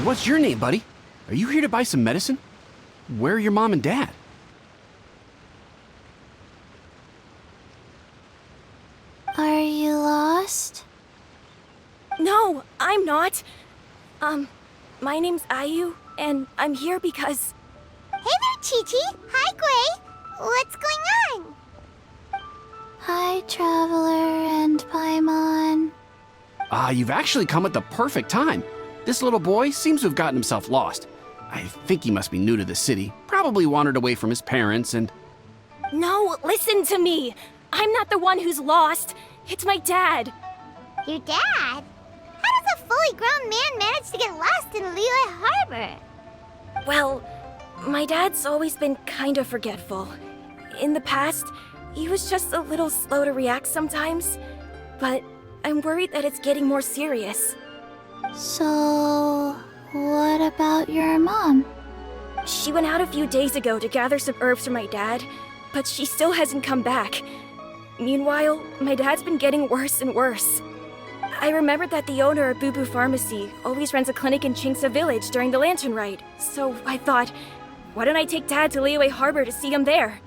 What's your name, buddy? Are you here to buy some medicine? Where are your mom and dad? Are you lost? No, I'm not. My name's Ayu, and I'm here because... Hey there, Chi-Chi. Hi, Gray. What's going on? Hi, Traveler and Paimon. You've actually come at the perfect time. This little boy seems to have gotten himself lost. I think he must be new to the city. Probably wandered away from his parents and... No, listen to me. I'm not the one who's lost. It's my dad. Your dad? How does a fully grown man manage to get lost in Liyue Harbor? Well, my dad's always been kind of forgetful. In the past, he was just a little slow to react sometimes. But I'm worried that it's getting more serious. So, what about your mom? She went out a few days ago to gather some herbs for my dad, but she still hasn't come back. Meanwhile, my dad's been getting worse and worse. I remembered that the owner of Boo Boo Pharmacy always runs a clinic in Chingsa Village during the Lantern Rite, so I thought, why don't I take Dad to Liyue Harbor to see him there?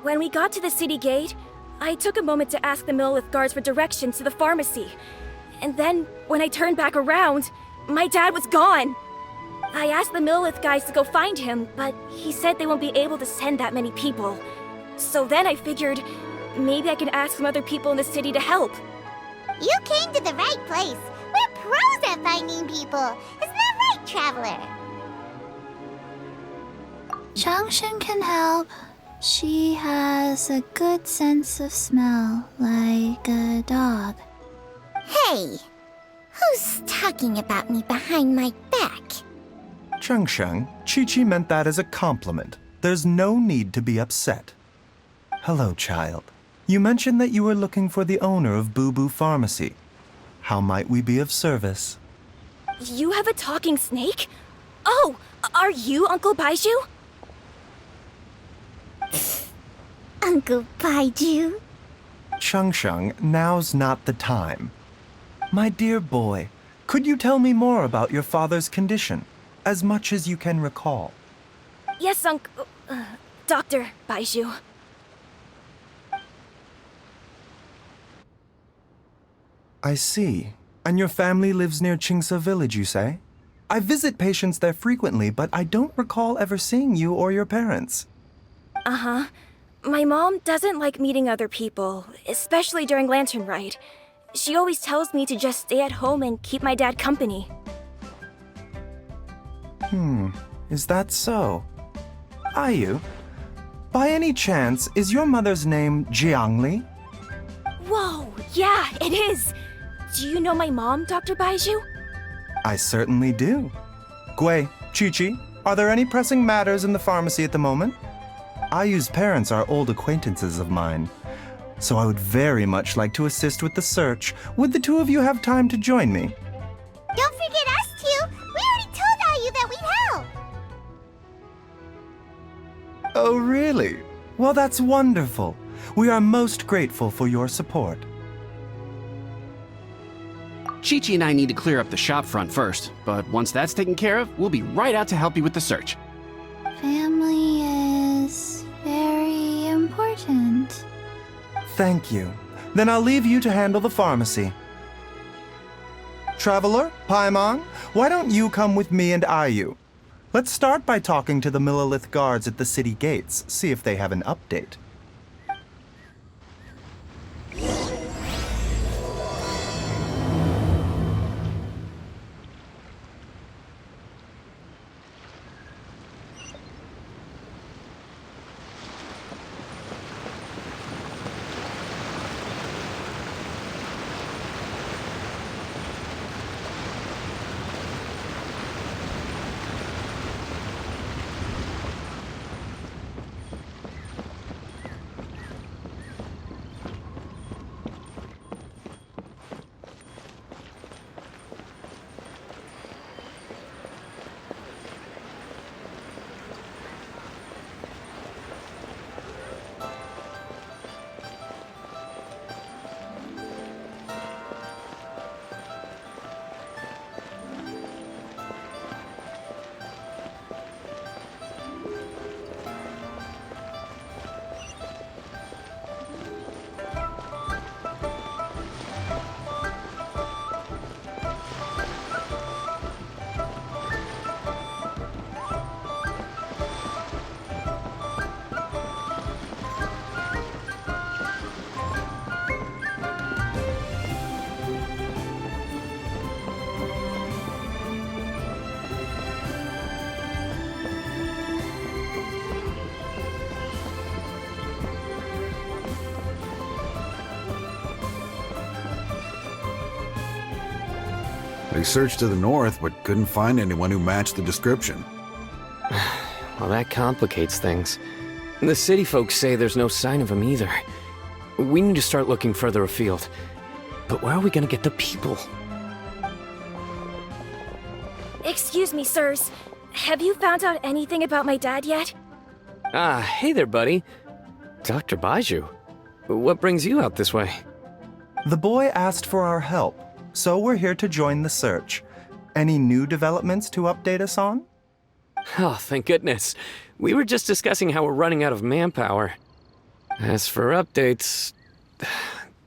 When we got to the city gate, I took a moment to ask the Millith guards for directions to the pharmacy. And then, when I turned back around, my dad was gone! I asked the Millith guys to go find him, but he said they won't be able to send that many people. So then I figured, maybe I can ask some other people in the city to help. You came to the right place. We're pros at finding people. Isn't that right, Traveler? Genshin can help. She has a good sense of smell, like a dog. Hey, who's talking about me behind my back? Chengsheng, Chi-Chi meant that as a compliment. There's no need to be upset. Hello, child. You mentioned that you were looking for the owner of Boo Boo Pharmacy. How might we be of service? You have a talking snake? Oh, are you Uncle Baiju? Uncle Baiju? Chengsheng, now's not the time. My dear boy, could you tell me more about your father's condition, as much as you can recall? Yes, Dr. Baiju. I see. And your family lives near Chingsa Village, you say? I visit patients there frequently, but I don't recall ever seeing you or your parents. Uh-huh. My mom doesn't like meeting other people, especially during Lantern Rite. She always tells me to just stay at home and keep my dad company. Is that so? Ayu, by any chance, is your mother's name Jiangli? Whoa, yeah, it is! Do you know my mom, Dr. Baiju? I certainly do. Gui, Chi-Chi, are there any pressing matters in the pharmacy at the moment? Ayu's parents are old acquaintances of mine, so I would very much like to assist with the search. Would the two of you have time to join me? Don't forget us two. We already told Ayu that we'd help. Oh, really? Well, that's wonderful. We are most grateful for your support. Chi-Chi and I need to clear up the shop front first, but once that's taken care of, we'll be right out to help you with the search. Family is very important. Thank you. Then I'll leave you to handle the pharmacy. Traveler, Paimon, why don't you come with me and Ayu? Let's start by talking to the Millith guards at the city gates, see if they have an update. They searched to the north, but couldn't find anyone who matched the description. Well, that complicates things. The city folks say there's no sign of him either. We need to start looking further afield. But where are we gonna get the people? Excuse me, sirs. Have you found out anything about my dad yet? Ah, hey there, buddy. Dr. Baiju. What brings you out this way? The boy asked for our help, so we're here to join the search. Any new developments to update us on? Oh, thank goodness. We were just discussing how we're running out of manpower. As for updates,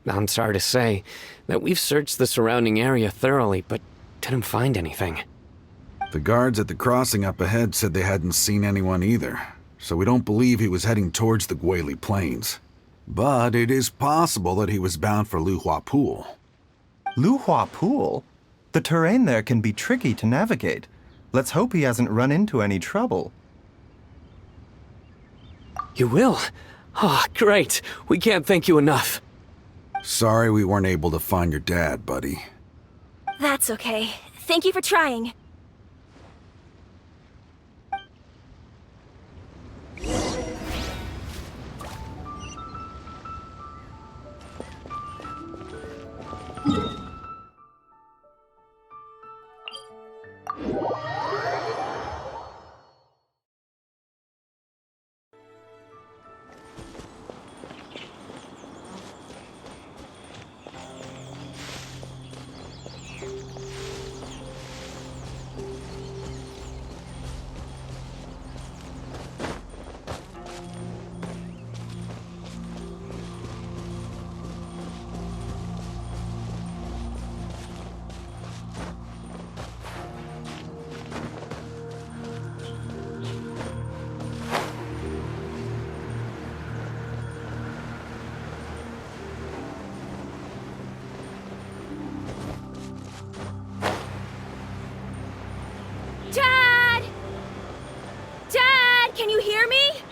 I'm sorry to say that we've searched the surrounding area thoroughly, but didn't find anything. The guards at the crossing up ahead said they hadn't seen anyone either, so we don't believe he was heading towards the Guili Plains. But it is possible that he was bound for Luhua Pool. Luhua Pool? The terrain there can be tricky to navigate. Let's hope he hasn't run into any trouble. You will? Oh, great. We can't thank you enough. Sorry we weren't able to find your dad, buddy. That's okay. Thank you for trying. Dad! Dad, can you hear me?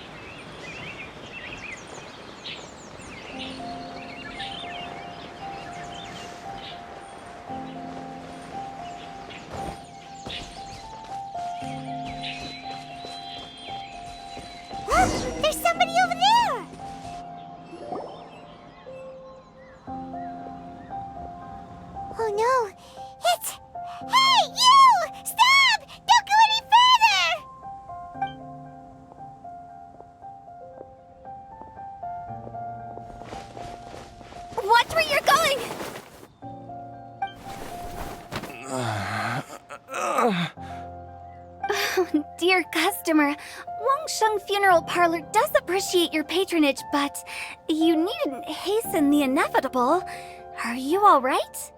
There's somebody over there! Oh no, it's... Hey, you! Stop! Don't go any further! Watch where you're going! Dear customer, Wangsheng Funeral Parlor does appreciate your patronage, but you needn't hasten the inevitable. Are you all right?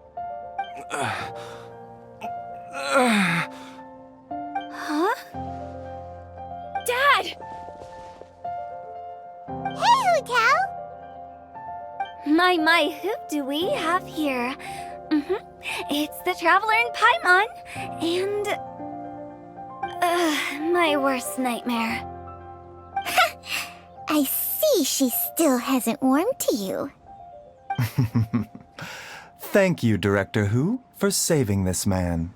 Huh? Dad! Hey, Hu Tao! My, who do we have here? It's the Traveler in Paimon, and... my worst nightmare. I see she still hasn't warmed to you. Thank you, Director Hu, for saving this man.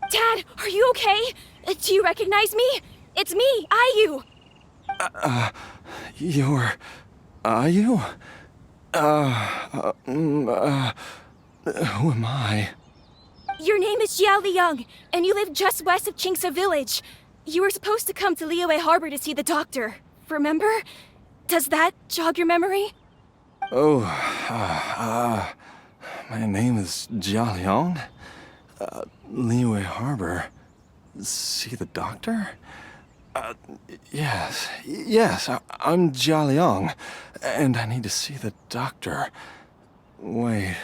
Dad, are you okay? Do you recognize me? It's me, Ayu. You're... Ayu? Who am I? Your name is Jia Liang, and you live just west of Qingse Village. You were supposed to come to Liyue Harbor to see the doctor. Remember? Does that jog your memory? Oh, my name is Jia Liang. Liyue Harbor. See the doctor? Yes, I'm Jia Liang, and I need to see the doctor. Wait,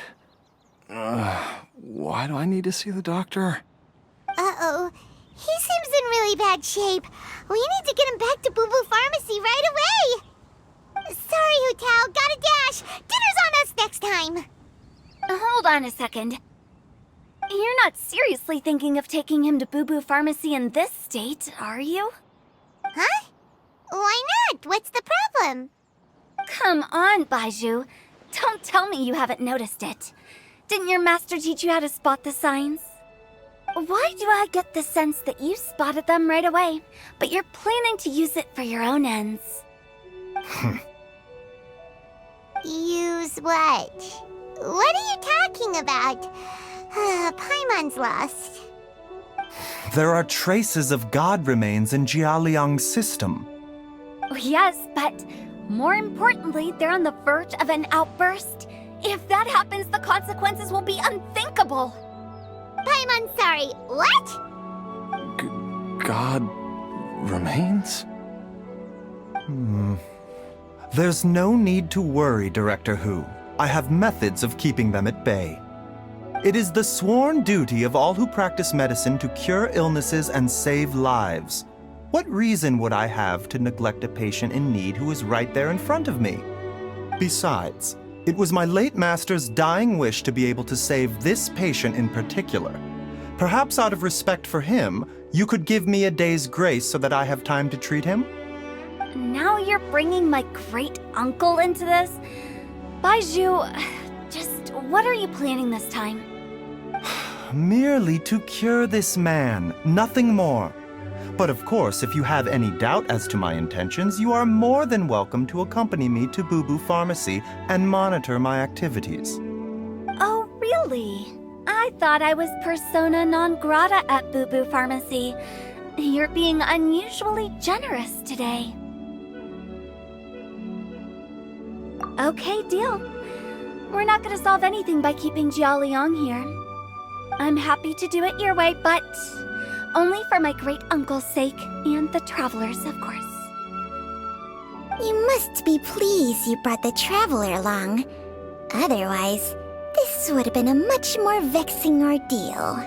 why do I need to see the doctor? Uh-oh. He seems in really bad shape. We need to get him back to Boo Boo Pharmacy right away. Sorry, Hu Tao. Gotta dash. Dinner's on us next time. Hold on a second. You're not seriously thinking of taking him to Boo Boo Pharmacy in this state, are you? Huh? Why not? What's the problem? Come on, Baiju. Don't tell me you haven't noticed it. Didn't your master teach you how to spot the signs? Why do I get the sense that you spotted them right away, but you're planning to use it for your own ends? Use what? What are you talking about? Paimon's lost. There are traces of god remains in Jialiang's system. Yes, but more importantly, they're on the verge of an outburst. If that happens, the consequences will be unthinkable. Paimon's sorry. What? God remains? There's no need to worry, Director Hu. I have methods of keeping them at bay. It is the sworn duty of all who practice medicine to cure illnesses and save lives. What reason would I have to neglect a patient in need who is right there in front of me? Besides, it was my late master's dying wish to be able to save this patient in particular. Perhaps out of respect for him, you could give me a day's grace so that I have time to treat him? Now you're bringing my great-uncle into this? Baizhu, just what are you planning this time? Merely to cure this man, nothing more. But of course, if you have any doubt as to my intentions, you are more than welcome to accompany me to Boo Boo Pharmacy and monitor my activities. Oh, really? I thought I was persona non grata at Boo Boo Pharmacy. You're being unusually generous today. Okay, deal. We're not gonna solve anything by keeping Jialiang here. I'm happy to do it your way, but only for my great-uncle's sake and the travelers, of course. You must be pleased you brought the traveler along. Otherwise, this would have been a much more vexing ordeal.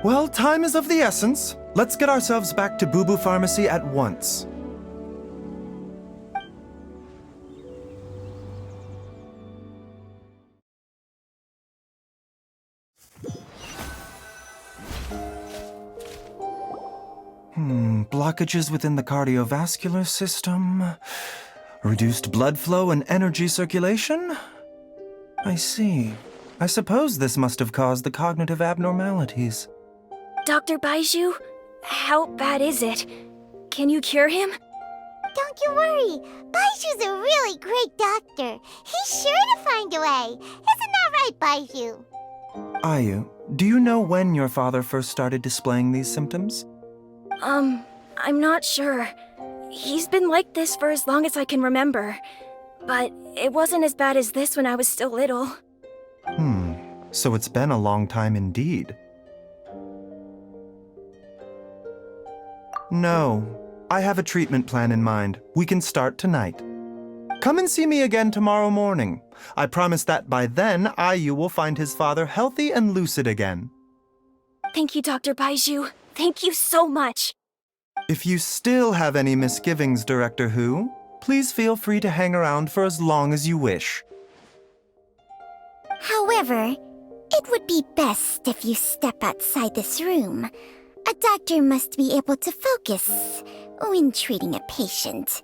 Well, time is of the essence. Let's get ourselves back to Boo Boo Pharmacy at once. Blockages within the cardiovascular system, reduced blood flow and energy circulation? I see. I suppose this must have caused the cognitive abnormalities. Dr. Baizhu, how bad is it? Can you cure him? Don't you worry. Baiju's a really great doctor. He's sure to find a way. Isn't that right, Baiju? Ayu, do you know when your father first started displaying these symptoms? I'm not sure. He's been like this for as long as I can remember. But it wasn't as bad as this when I was still little. So it's been a long time indeed. No, I have a treatment plan in mind. We can start tonight. Come and see me again tomorrow morning. I promise that by then, Ayu will find his father healthy and lucid again. Thank you, Dr. Baizhu. Thank you so much. If you still have any misgivings, Director Hu, please feel free to hang around for as long as you wish. However, it would be best if you step outside this room. A doctor must be able to focus when treating a patient.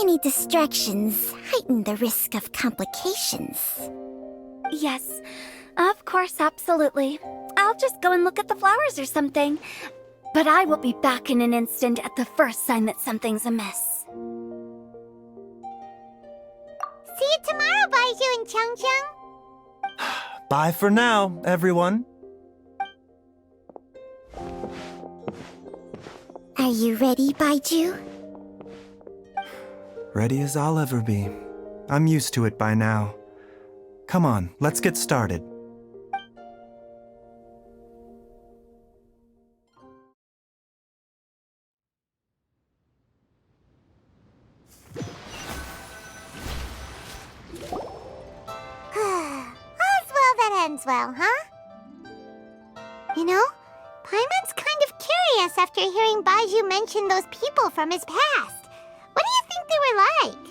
Any distractions heighten the risk of complications. Yes, of course, absolutely. I'll just go and look at the flowers or something. But I will be back in an instant at the first sign that something's amiss. See you tomorrow, Baiju and Changcheng. Bye for now, everyone. Are you ready, Baiju? Ready as I'll ever be. I'm used to it by now. Come on, let's get started. All's well that ends well, huh? You know, Paimon's kind of curious after hearing Baiju mention those people from his past. What do you think they were like?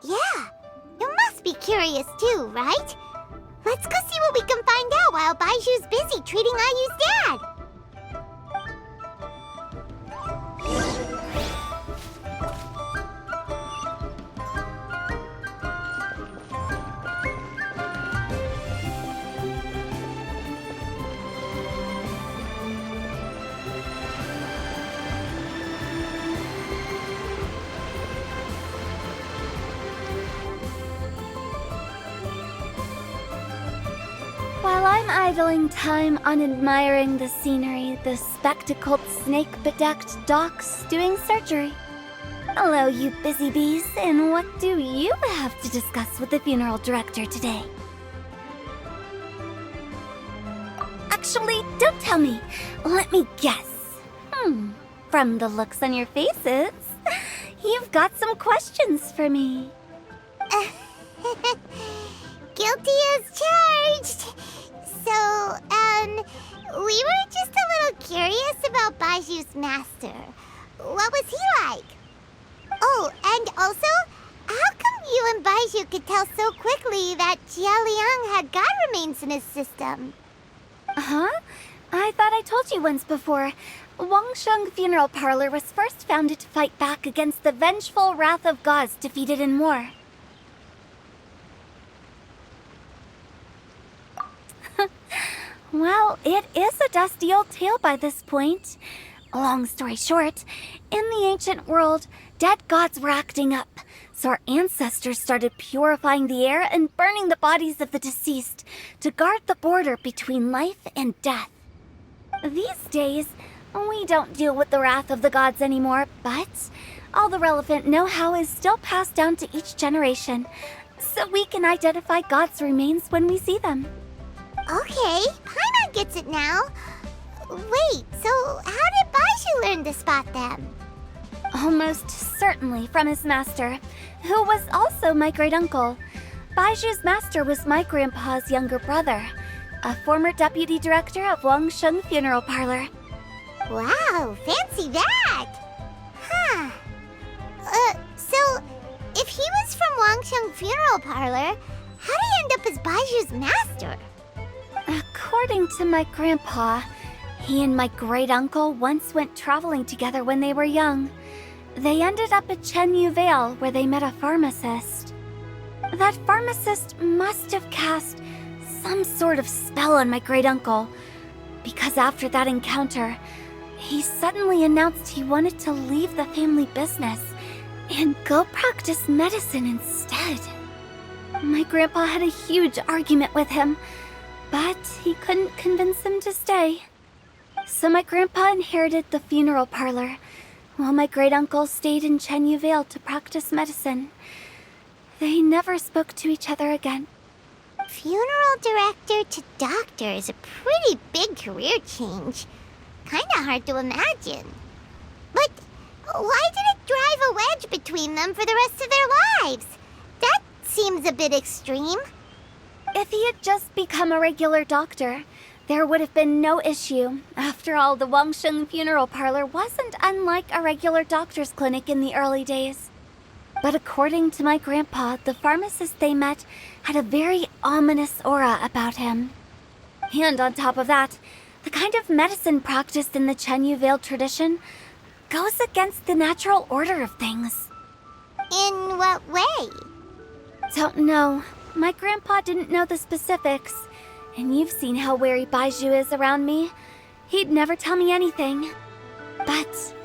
Yeah, you must be curious too, right? Let's go see what we can find out while Baiju's busy treating Ayu's dad. I'm idling time on admiring the scenery, the spectacled snake-bedecked docs doing surgery. Hello, you busy bees, and what do you have to discuss with the funeral director today? Actually, don't tell me. Let me guess. From the looks on your faces, you've got some questions for me. Guilty as charged. So, we were just a little curious about Baiju's master. What was he like? Oh, and also, how come you and Baiju could tell so quickly that Jia Liang had god remains in his system? Huh? I thought I told you once before. Wangsheng Funeral Parlor was first founded to fight back against the vengeful wrath of gods defeated in war. Well, it is a dusty old tale by this point. Long story short, in the ancient world, dead gods were acting up, so our ancestors started purifying the air and burning the bodies of the deceased to guard the border between life and death. These days, we don't deal with the wrath of the gods anymore, but all the relevant know-how is still passed down to each generation, so we can identify gods' remains when we see them. Okay, Paimon gets it now. Wait, so how did Baiju learn to spot them? Almost certainly from his master, who was also my great-uncle. Baiju's master was my grandpa's younger brother, a former deputy director of Wangsheng Funeral Parlor. Wow, fancy that! Huh. So, if he was from Wangsheng Funeral Parlor, how did he end up as Baiju's master? According to my grandpa, he and my great-uncle once went traveling together when they were young. They ended up at Chenyu Vale, where they met a pharmacist. That pharmacist must have cast some sort of spell on my great-uncle, because after that encounter, he suddenly announced he wanted to leave the family business and go practice medicine instead. My grandpa had a huge argument with him, but he couldn't convince him to stay. So my grandpa inherited the funeral parlor, while my great-uncle stayed in Chenyu Vale to practice medicine. They never spoke to each other again. Funeral director to doctor is a pretty big career change. Kinda hard to imagine. But why did it drive a wedge between them for the rest of their lives? That seems a bit extreme. If he had just become a regular doctor, there would have been no issue. After all, the Wangsheng Funeral Parlor wasn't unlike a regular doctor's clinic in the early days. But according to my grandpa, the pharmacist they met had a very ominous aura about him. And on top of that, the kind of medicine practiced in the Chenyu Vale tradition goes against the natural order of things. In what way? Don't know. My grandpa didn't know the specifics, and you've seen how wary Baiju is around me. He'd never tell me anything. But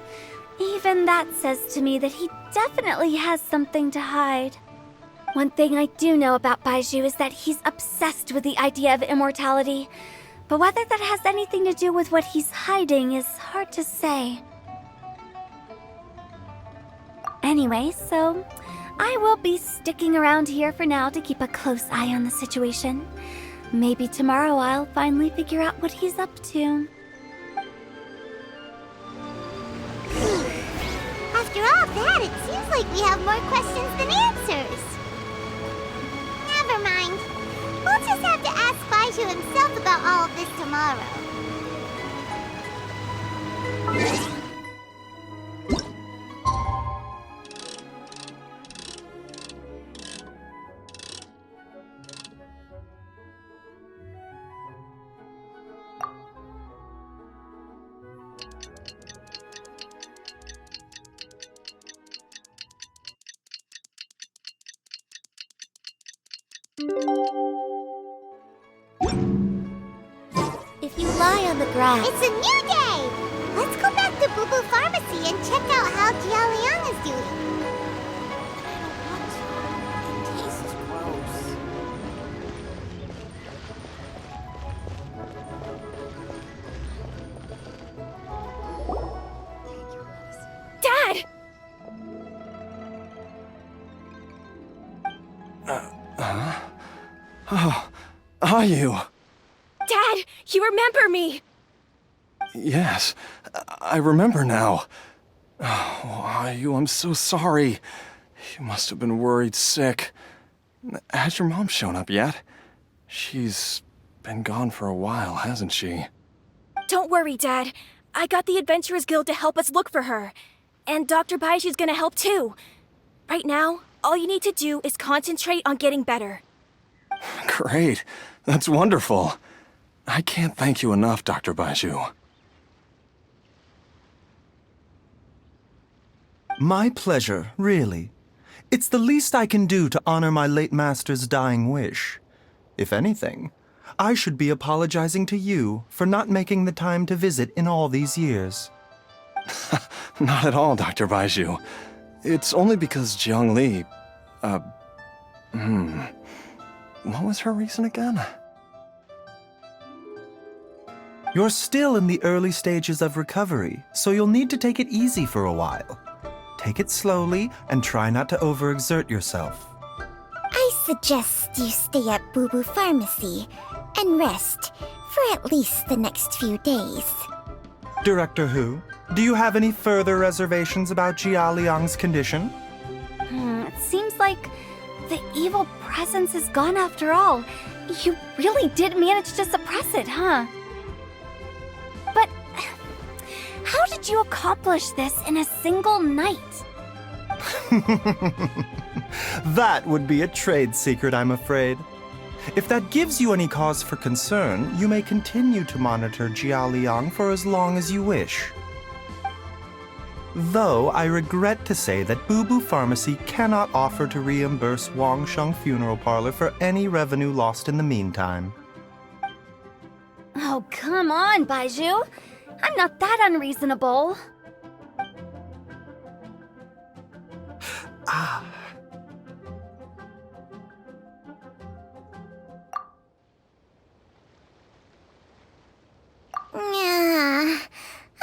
even that says to me that he definitely has something to hide. One thing I do know about Baiju is that he's obsessed with the idea of immortality, but whether that has anything to do with what he's hiding is hard to say. Anyway, so I will be sticking around here for now to keep a close eye on the situation. Maybe tomorrow I'll finally figure out what he's up to. After all that, it seems like we have more questions than answers. Never mind. We'll just have to ask Baiju himself about all of this tomorrow. If you lie on the ground... It's a new day! Let's go back to Boo Boo Pharmacy and check out how Jia Liang is doing. I don't want to. It tastes gross. Oh, are you? Dad, you remember me! Yes, I remember now. Oh, are you? I'm so sorry. You must have been worried sick. Has your mom shown up yet? She's been gone for a while, hasn't she? Don't worry, Dad. I got the Adventurers Guild to help us look for her. And Dr. Baiju's gonna help too. Right now, all you need to do is concentrate on getting better. Great. That's wonderful. I can't thank you enough, Dr. Baiju. My pleasure, really. It's the least I can do to honor my late master's dying wish. If anything, I should be apologizing to you for not making the time to visit in all these years. Not at all, Dr. Baiju. It's only because Jiang Li... What was her reason again? You're still in the early stages of recovery, so you'll need to take it easy for a while. Take it slowly and try not to overexert yourself. I suggest you stay at Boo Boo Pharmacy and rest for at least the next few days. Director Hu, do you have any further reservations about Jia Liang's condition? It seems like the evil presence is gone after all. You really did manage to suppress it, huh? But how did you accomplish this in a single night? That would be a trade secret, I'm afraid. If that gives you any cause for concern, you may continue to monitor Jia Liang for as long as you wish. Though I regret to say that Boo Boo Pharmacy cannot offer to reimburse Wang Sheng Funeral Parlor for any revenue lost in the meantime. Oh, come on, Baiju. I'm not that unreasonable.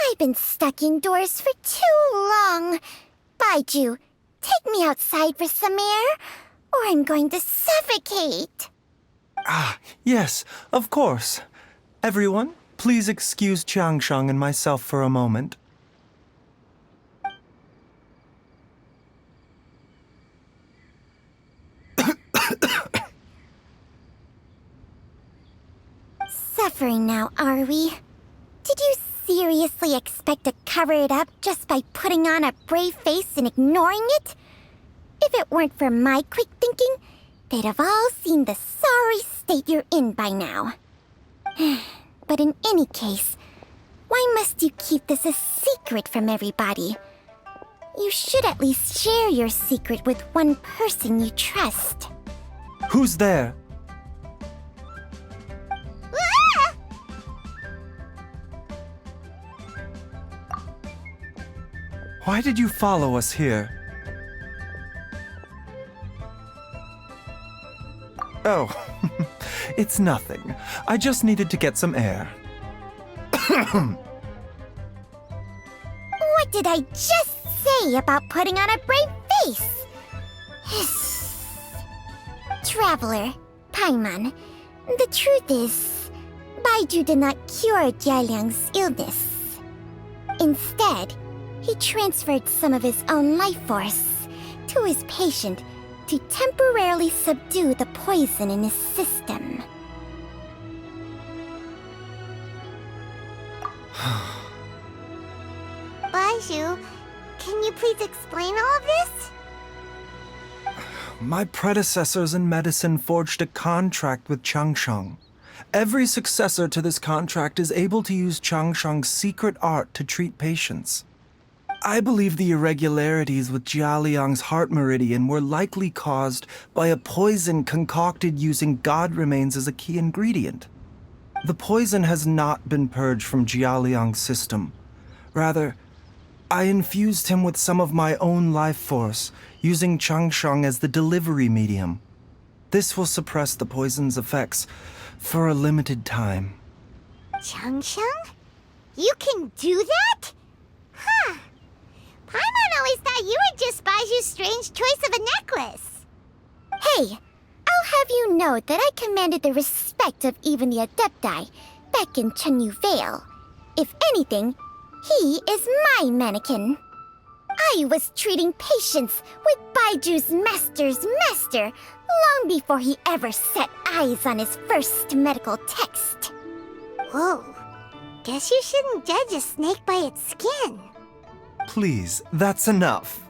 I've been stuck indoors for too long. Baiju, take me outside for some air, or I'm going to suffocate. Yes, of course. Everyone, please excuse Chiangsheng and myself for a moment. Suffering now, are we? Did you seriously expect to cover it up just by putting on a brave face and ignoring it? If it weren't for my quick thinking, they'd have all seen the sorry state you're in by now. But in any case, why must you keep this a secret from everybody? You should at least share your secret with one person you trust. Who's there? Why did you follow us here? Oh, it's nothing. I just needed to get some air. What did I just say about putting on a brave face? Traveler, Paimon, the truth is, Baiju did not cure Jialiang's illness. Instead, he transferred some of his own life force to his patient to temporarily subdue the poison in his system. Baiju, can you please explain all of this? My predecessors in medicine forged a contract with Changsheng. Every successor to this contract is able to use Changsheng's secret art to treat patients. I believe the irregularities with Jia Liang's heart meridian were likely caused by a poison concocted using god remains as a key ingredient. The poison has not been purged from Jia Liang's system. Rather, I infused him with some of my own life force, using Changsheng as the delivery medium. This will suppress the poison's effects for a limited time. Changsheng? You can do that? Huh. Paimon always thought you were just Baiju's strange choice of a necklace. Hey, I'll have you know that I commanded the respect of even the Adepti back in Chenyu Vale. If anything, he is my mannequin. I was treating patients with Baiju's master's master long before he ever set eyes on his first medical text. Whoa. Guess you shouldn't judge a snake by its skin. Please, that's enough.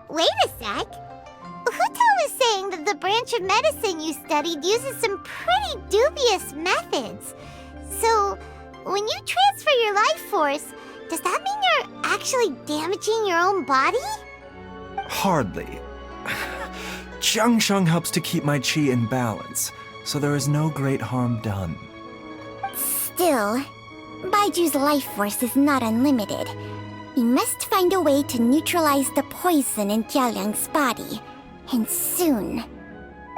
Wait a sec. Huto was saying that the branch of medicine you studied uses some pretty dubious methods. So, when you transfer your life force, does that mean you're actually damaging your own body? Hardly. Jiangsheng helps to keep my chi in balance, so there is no great harm done. Still, Baiju's life force is not unlimited. We must find a way to neutralize the poison in Jialiang's body. And soon.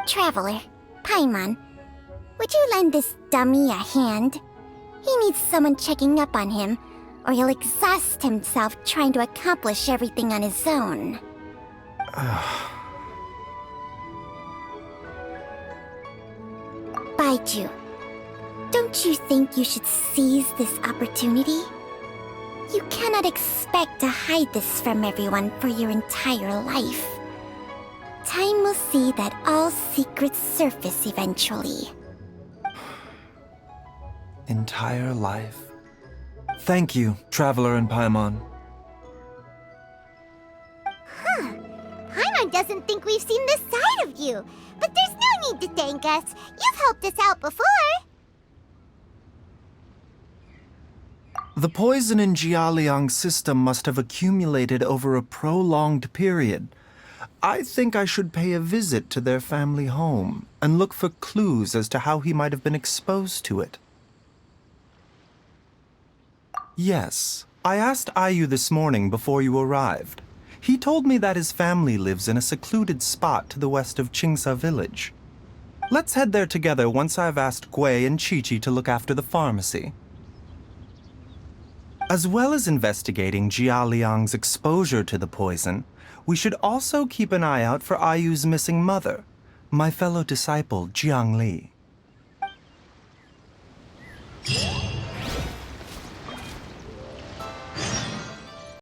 Traveler, Paimon, would you lend this dummy a hand? He needs someone checking up on him, or he'll exhaust himself trying to accomplish everything on his own. Baiju, don't you think you should seize this opportunity? You cannot expect to hide this from everyone for your entire life. Time will see that all secrets surface eventually. Entire life. Thank you, Traveler and Paimon. Paimon doesn't think we've seen this side of you. But there's no need to thank us. You've helped us out before. The poison in Jialiang's system must have accumulated over a prolonged period. I think I should pay a visit to their family home and look for clues as to how he might have been exposed to it. Yes, I asked Ayu this morning before you arrived. He told me that his family lives in a secluded spot to the west of Qingsa village. Let's head there together once I've asked Gui and Qiqi to look after the pharmacy. As well as investigating Jialiang's exposure to the poison, we should also keep an eye out for Ayu's missing mother, my fellow disciple Jiang Li.